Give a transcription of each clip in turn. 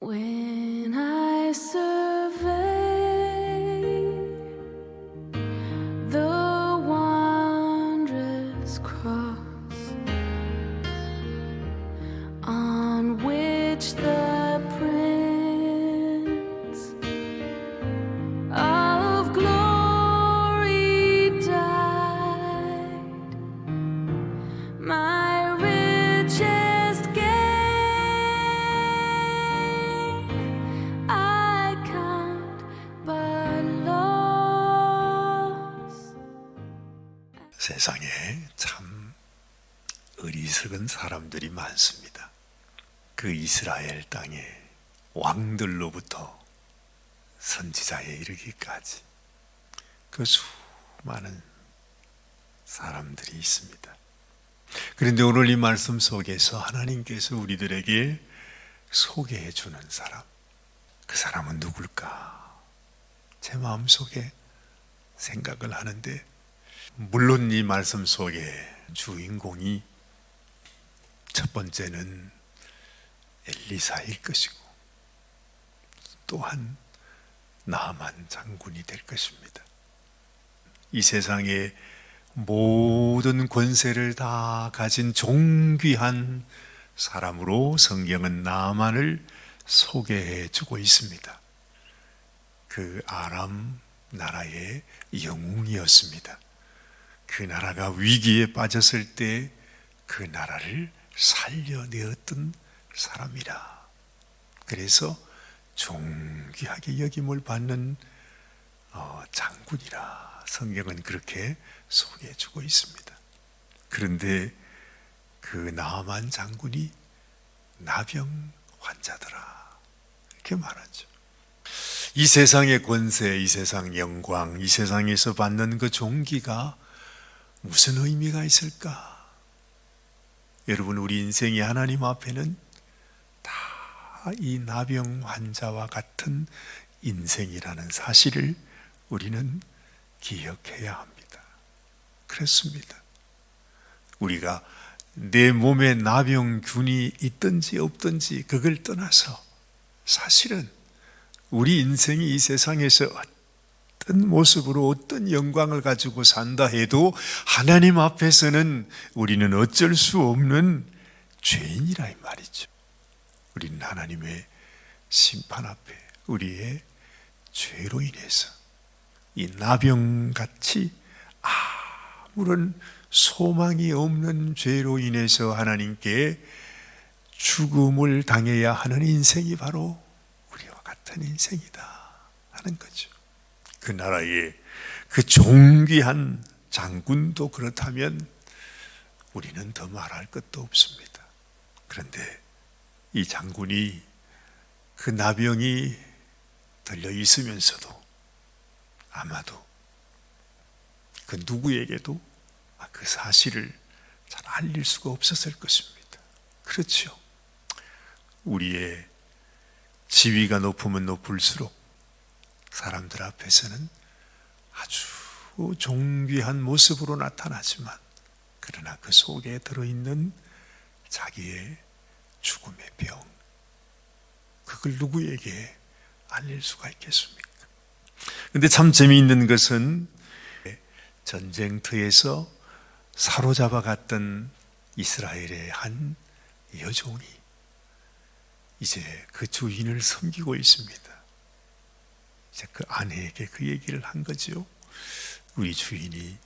When I survey the wondrous cross on which the Prince of Glory died, my richest gain I count but loss. 세상에 참 어리석은 사람들이 많습니다. 그 이스라엘 땅에 왕들로부터 선지자에 이르기까지 그 수많은 사람들이 있습니다. 그런데 오늘 이 말씀 속에서 하나님께서 우리들에게 소개해 주는 사람, 그 사람은 누굴까? 제 마음속에 생각을 하는데, 물론 이 말씀 속에 주인공이 첫 번째는 엘리사일 것이고, 또한 나만 장군이 될 것입니다. 이 세상의 모든 권세를 다 가진 존귀한 사람으로 성경은 나만을 소개해 주고 있습니다. 그 아람 나라의 영웅이었습니다. 그 나라가 위기에 빠졌을 때 그 나라를 살려내었던 사람이라. 그래서 존귀하게 여김을 받는 장군이라 성경은 그렇게 소개해 주고 있습니다. 그런데 그 나만 장군이 나병 환자더라, 이렇게 말하죠. 이 세상의 권세, 이 세상 영광, 이 세상에서 받는 그 존귀가 무슨 의미가 있을까? 여러분, 우리 인생이 하나님 앞에는 다 이 나병 환자와 같은 인생이라는 사실을 우리는 기억해야 합니다. 그렇습니다. 우리가 내 몸에 나병균이 있든지 없든지 그걸 떠나서 사실은 우리 인생이 이 세상에서 어떤 모습으로 어떤 영광을 가지고 산다 해도 하나님 앞에서는 우리는 어쩔 수 없는 죄인이라 이 말이죠. 우리는 하나님의 심판 앞에 우리의 죄로 인해서 이 나병같이 아무런 소망이 없는 죄로 인해서 하나님께 죽음을 당해야 하는 인생이 바로 우리와 같은 인생이다 하는 거죠. 그 나라의 그 존귀한 장군도 그렇다면 우리는 더 말할 것도 없습니다. 그런데 이 장군이 그 나병이 들려 있으면서도 아마도 그 누구에게도 그 사실을 잘 알릴 수가 없었을 것입니다. 그렇죠. 우리의 지위가 높으면 높을수록 사람들 앞에서는 아주 존귀한 모습으로 나타나지만, 그러나 그 속에 들어있는 자기의 죽음의 병, 그걸 누구에게 알릴 수가 있겠습니까? 근데 참 재미있는 것은 전쟁터에서 사로잡아 갔던 이스라엘의 한 여종이 이제 그 주인을 섬기고 있습니다. 이제 그 아내에게 그 얘기를 한 거죠. 우리 주인이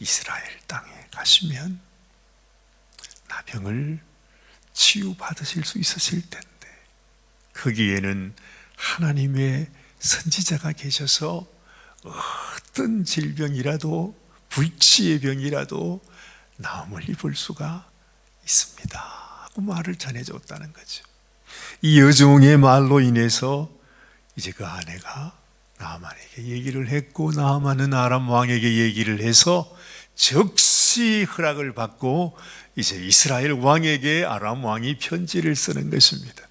이스라엘 땅에 가시면 나병을 치유받으실 수 있으실 텐데, 거기에는 하나님의 선지자가 계셔서 어떤 질병이라도, 불치의 병이라도 나음을 입을 수가 있습니다 하고 말을 전해줬다는 거죠. 이 여종의 말로 인해서 이제 그 아내가 나아만에게 얘기를 했고, 나아만은 아람 왕에게 얘기를 해서 즉시 허락을 받고 이제 이스라엘 왕에게 아람 왕이 편지를 쓰는 것입니다.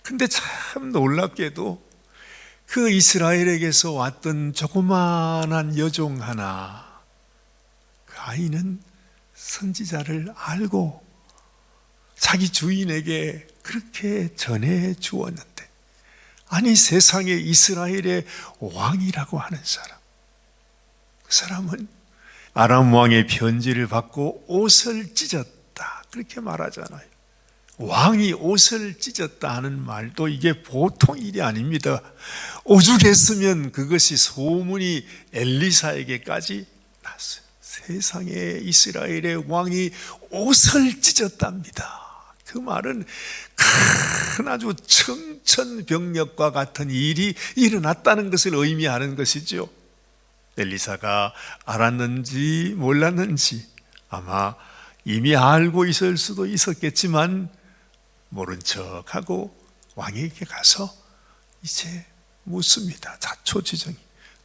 근데 참 놀랍게도 그 이스라엘에게서 왔던 조그마한 여종 하나, 그 아이는 선지자를 알고 자기 주인에게 그렇게 전해 주었는데, 아니 세상의 이스라엘의 왕이라고 하는 사람, 그 사람은 아람 왕의 편지를 받고 옷을 찢었다 그렇게 말하잖아요. 왕이 옷을 찢었다 하는 말도 이게 보통 일이 아닙니다. 오죽했으면 그것이 소문이 엘리사에게까지 났어요. 세상에 이스라엘의 왕이 옷을 찢었답니다. 그 말은 큰 아주 청천벽력과 같은 일이 일어났다는 것을 의미하는 것이죠. 엘리사가 알았는지 몰랐는지 아마 이미 알고 있을 수도 있었겠지만 모른 척하고 왕에게 가서 이제 묻습니다. 자초지종이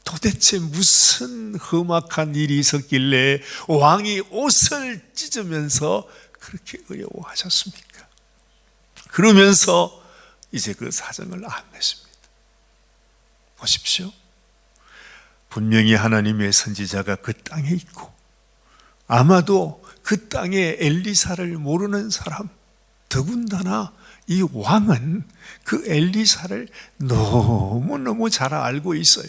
도대체 무슨 험악한 일이 있었길래 왕이 옷을 찢으면서 그렇게 어려워하셨습니까? 그러면서 이제 그 사정을 안 냈습니다. 보십시오. 분명히 하나님의 선지자가 그 땅에 있고 아마도 그 땅에 엘리사를 모르는 사람, 더군다나 이 왕은 그 엘리사를 너무너무 잘 알고 있어요.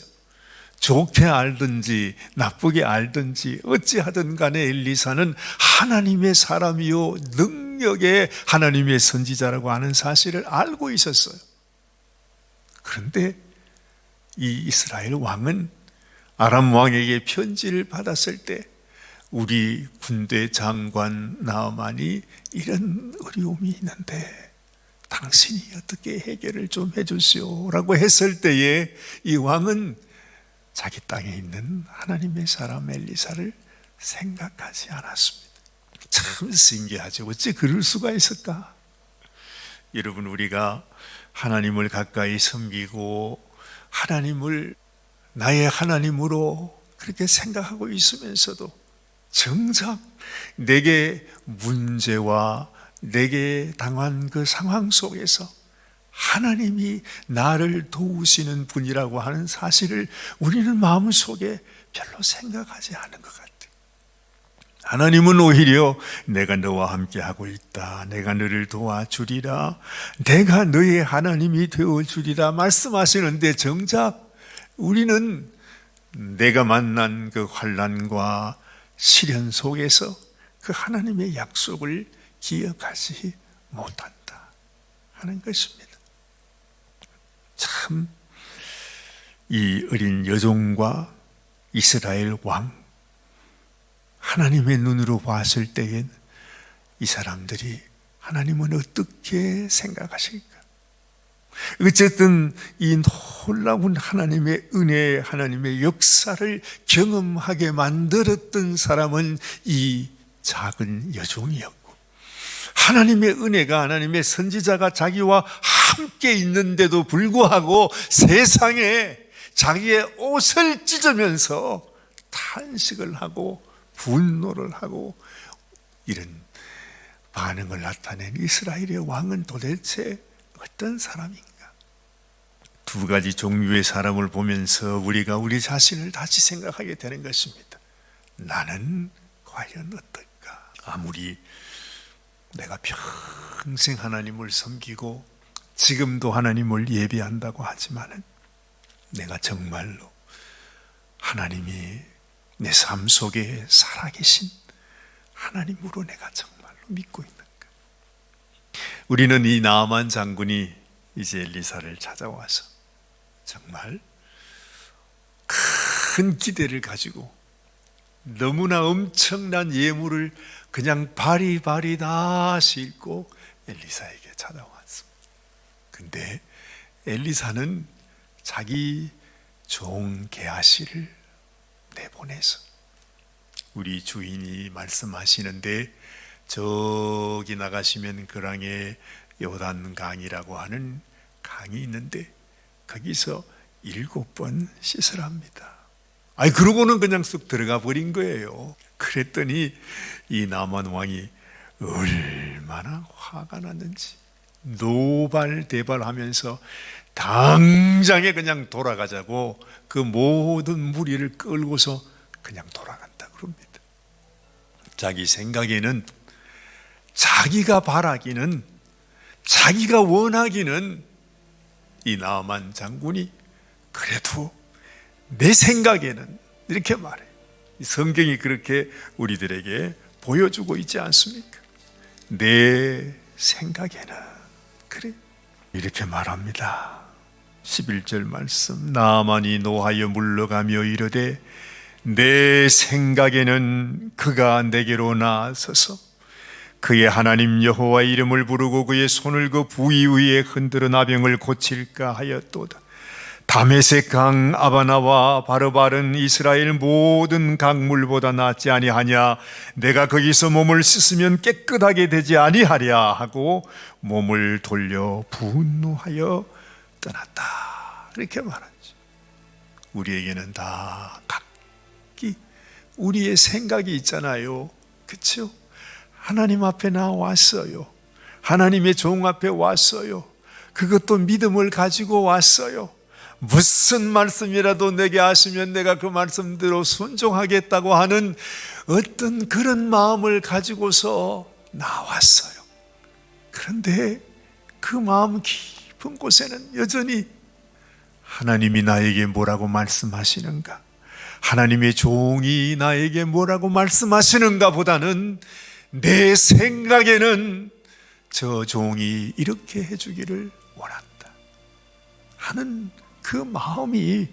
좋게 알든지 나쁘게 알든지 어찌하든 간에 엘리사는 하나님의 사람이요 능력의 하나님의 선지자라고 하는 사실을 알고 있었어요. 그런데 이 이스라엘 왕은 아람 왕에게 편지를 받았을 때 우리 군대 장관 나아만이 이런 어려움이 있는데 당신이 어떻게 해결을 좀 해주시오 라고 했을 때에 이 왕은 자기 땅에 있는 하나님의 사람 엘리사를 생각하지 않았습니다. 참 신기하죠. 어찌 그럴 수가 있을까? 여러분, 우리가 하나님을 가까이 섬기고 하나님을 나의 하나님으로 그렇게 생각하고 있으면서도 정작 내게 문제와 내게 당한 그 상황 속에서 하나님이 나를 도우시는 분이라고 하는 사실을 우리는 마음속에 별로 생각하지 않은 것 같아요. 하나님은 오히려 내가 너와 함께 하고 있다, 내가 너를 도와주리라, 내가 너의 하나님이 되어주리라 말씀하시는데 정작 우리는 내가 만난 그 환난과 시련 속에서 그 하나님의 약속을 기억하지 못한다 하는 것입니다. 참, 이 어린 여종과 이스라엘 왕, 하나님의 눈으로 봤을 때엔 이 사람들이 하나님은 어떻게 생각하실까? 어쨌든 이 놀라운 하나님의 은혜, 하나님의 역사를 경험하게 만들었던 사람은 이 작은 여종이었고, 하나님의 은혜가, 하나님의 선지자가 자기와 함께 있는데도 불구하고 세상에 자기의 옷을 찢으면서 탄식을 하고 분노를 하고 이런 반응을 나타낸 이스라엘의 왕은 도대체 어떤 사람인가? 두 가지 종류의 사람을 보면서 우리가 우리 자신을 다시 생각하게 되는 것입니다. 나는 과연 어떨까? 아무리 내가 평생 하나님을 섬기고 지금도 하나님을 예배한다고 하지만은 내가 정말로 하나님이 내 삶 속에 살아계신 하나님으로 내가 정말로 믿고 있는가? 우리는 이 나아만 장군이 이제 엘리사를 찾아와서 정말 큰 기대를 가지고 너무나 엄청난 예물을 그냥 바리바리 다 싣고 엘리사에게 찾아왔습니다. 근데 엘리사는 자기 종 게하시를 내보내서, 우리 주인이 말씀하시는데 저기 나가시면 그랑에 요단강이라고 하는 강이 있는데 거기서 7번 씻으랍니다. 아니 그러고는 그냥 쑥 들어가 버린 거예요. 그랬더니 이 나만 왕이 얼마나 화가 났는지 노발대발하면서 당장에 그냥 돌아가자고 그 모든 무리를 끌고서 그냥 돌아간다 그럽니다. 자기 생각에는 자기가 바라기는, 자기가 원하기는 이 나아만 장군이 그래도 내 생각에는 이렇게 말해요. 이 성경이 그렇게 우리들에게 보여주고 있지 않습니까? 내 생각에는 그래 이렇게 말합니다. 11절 말씀, 나아만이 노하여 물러가며 이르되 내 생각에는 그가 내게로 나아서서 그의 하나님 여호와 이름을 부르고 그의 손을 그 부위 위에 흔들어 나병을 고칠까 하였도다. 다메섹 강 아바나와 바르바른 이스라엘 모든 강물보다 낫지 아니하냐. 내가 거기서 몸을 씻으면 깨끗하게 되지 아니하랴 하고 몸을 돌려 분노하여 떠났다. 이렇게 말하죠. 우리에게는 다 각기 우리의 생각이 있잖아요. 그렇죠? 하나님 앞에 나왔어요. 하나님의 종 앞에 왔어요. 그것도 믿음을 가지고 왔어요. 무슨 말씀이라도 내게 하시면 내가 그 말씀대로 순종하겠다고 하는 어떤 그런 마음을 가지고서 나왔어요. 그런데 그 마음 깊은 곳에는 여전히 하나님이 나에게 뭐라고 말씀하시는가, 하나님의 종이 나에게 뭐라고 말씀하시는가 보다는 내 생각에는 저 종이 이렇게 해주기를 원한다 하는 그 마음이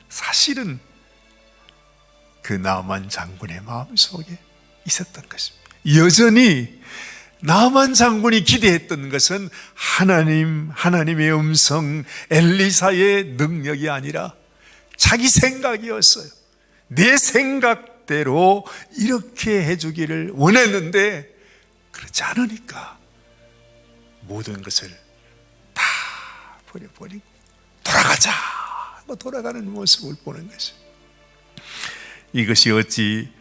사실은 그 나만 장군의 마음속에 있었던 것입니다. 여전히 나만 장군이 기대했던 것은 하나님의 음성, 엘리사의 능력이 아니라 자기 생각이었어요. 내 생각대로 이렇게 해주기를 원했는데 그렇지 않으니까 모든 것을 다 버려버리고 돌아가자 하고 돌아가는 모습을 보는 것이죠. 이것이 어찌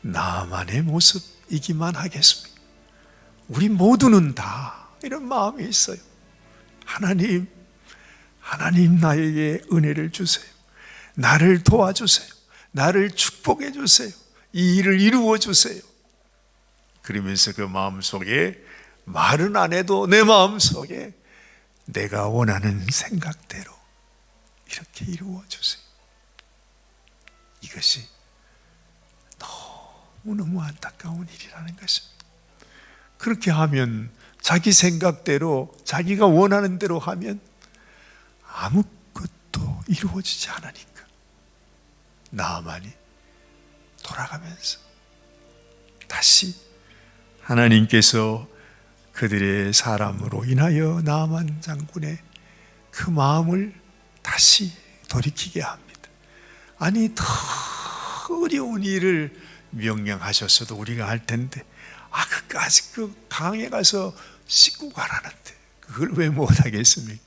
나만의 모습이기만 하겠습니까? 우리 모두는 다 이런 마음이 있어요. 하나님 나에게 은혜를 주세요. 나를 도와주세요. 나를 축복해 주세요. 이 일을 이루어 주세요. 그러면서 그 마음속에 말은 안 해도 내 마음속에 내가 원하는 생각대로 이렇게 이루어 주세요. 이것이 너무너무 안타까운 일이라는 것입니다. 그렇게 하면 자기 생각대로 자기가 원하는 대로 하면 아무것도 이루어지지 않으니까 나만이 돌아가면서 다시 하나님께서 그들의 사람으로 인하여 나만 장군의 그 마음을 다시 돌이키게 합니다. 아니 더 어려운 일을 명령하셨어도 우리가 할 텐데 그까지 그 강에 가서 씻고 가라는데 그걸 왜 못하겠습니까?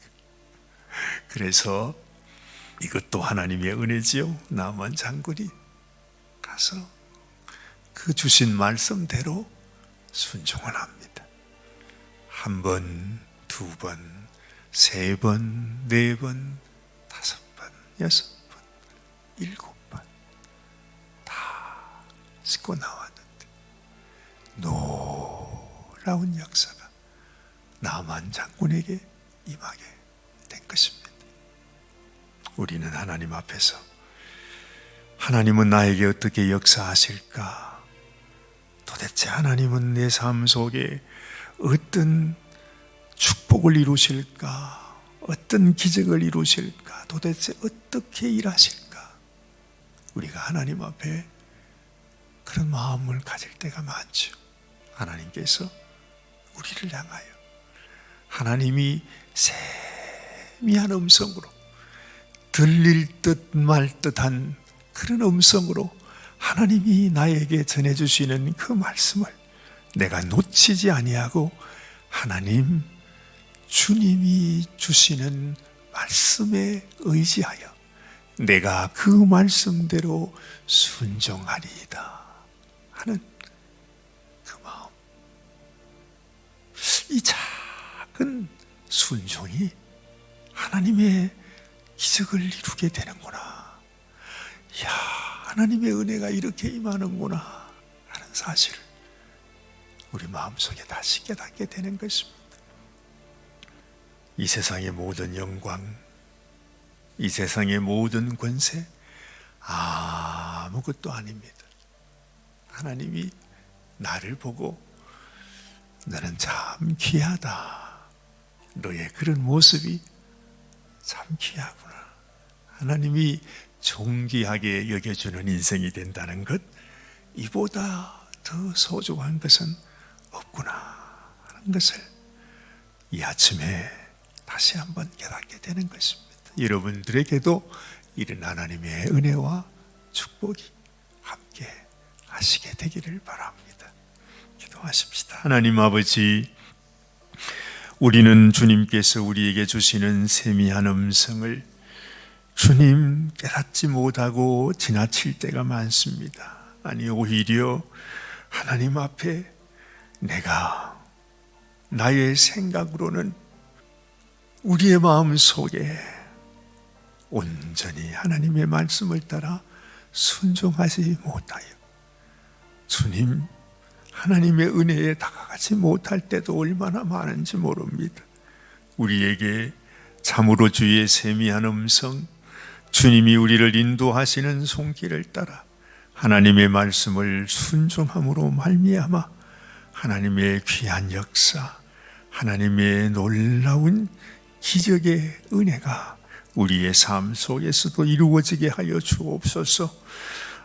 그래서 이것도 하나님의 은혜지요. 나만 장군이 가서 그 주신 말씀대로 순종을 합니다. 한 번, 두 번, 세 번, 네 번, 다섯 번, 여섯 번, 일곱 번 다 씻고 나왔는데 놀라운 역사가 나만 장군에게 임하게 된 것입니다. 우리는 하나님 앞에서 하나님은 나에게 어떻게 역사하실까? 도대체 하나님은 내 삶 속에 어떤 축복을 이루실까? 어떤 기적을 이루실까? 도대체 어떻게 일하실까? 우리가 하나님 앞에 그런 마음을 가질 때가 많죠. 하나님께서 우리를 향하여 하나님이 세미한 음성으로 들릴 듯 말 듯한 그런 음성으로 하나님이 나에게 전해주시는 그 말씀을 내가 놓치지 아니하고 하나님 주님이 주시는 말씀에 의지하여 내가 그 말씀대로 순종하리이다 하는 그 마음, 이 작은 순종이 하나님의 기적을 이루게 되는구나. 이야, 하나님의 은혜가 이렇게 임하는구나 하는 사실을 우리 마음속에 다시 깨닫게 되는 것입니다. 이 세상의 모든 영광, 이 세상의 모든 권세 아무것도 아닙니다. 하나님이 나를 보고 너는 참 귀하다, 너의 그런 모습이 참 귀하구나, 하나님이 존귀하게 여겨주는 인생이 된다는 것, 이보다 더 소중한 것은 없구나 하는 것을 이 아침에 다시 한번 깨닫게 되는 것입니다. 여러분들에게도 이런 하나님의 은혜와 축복이 함께 하시게 되기를 바랍니다. 기도하십시다. 하나님 아버지, 우리는 주님께서 우리에게 주시는 세미한 음성을 주님 깨닫지 못하고 지나칠 때가 많습니다. 아니, 오히려 하나님 앞에 내가 나의 생각으로는 우리의 마음 속에 온전히 하나님의 말씀을 따라 순종하지 못하여 주님 하나님의 은혜에 다가가지 못할 때도 얼마나 많은지 모릅니다. 우리에게 참으로 주의 세미한 음성, 주님이 우리를 인도하시는 손길을 따라 하나님의 말씀을 순종함으로 말미암아 하나님의 귀한 역사, 하나님의 놀라운 기적의 은혜가 우리의 삶 속에서도 이루어지게 하여 주옵소서.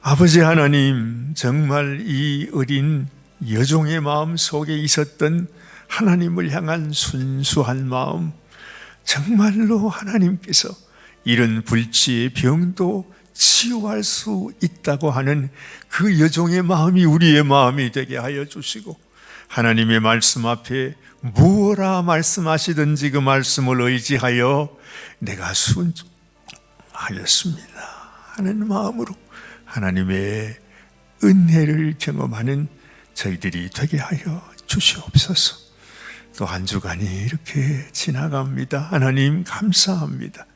아버지 하나님, 정말 이 어린 여종의 마음 속에 있었던 하나님을 향한 순수한 마음, 정말로 하나님께서 이런 불치의 병도 치유할 수 있다고 하는 그 여종의 마음이 우리의 마음이 되게 하여 주시고, 하나님의 말씀 앞에 무엇라 말씀하시든지 그 말씀을 의지하여 내가 순종하였습니다 하는 마음으로 하나님의 은혜를 경험하는 저희들이 되게 하여 주시옵소서. 또 한 주간이 이렇게 지나갑니다. 하나님 감사합니다.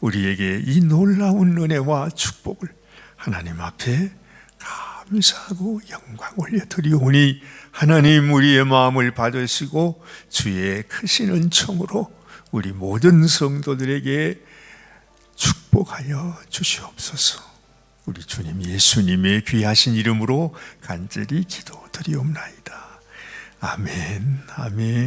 우리에게 이 놀라운 은혜와 축복을 하나님 앞에 감사하고 영광 올려드리오니 하나님 우리의 마음을 받으시고 주의 크신 은총으로 우리 모든 성도들에게 축복하여 주시옵소서. 우리 주님 예수님의 귀하신 이름으로 간절히 기도드리옵나이다. 아멘, 아멘.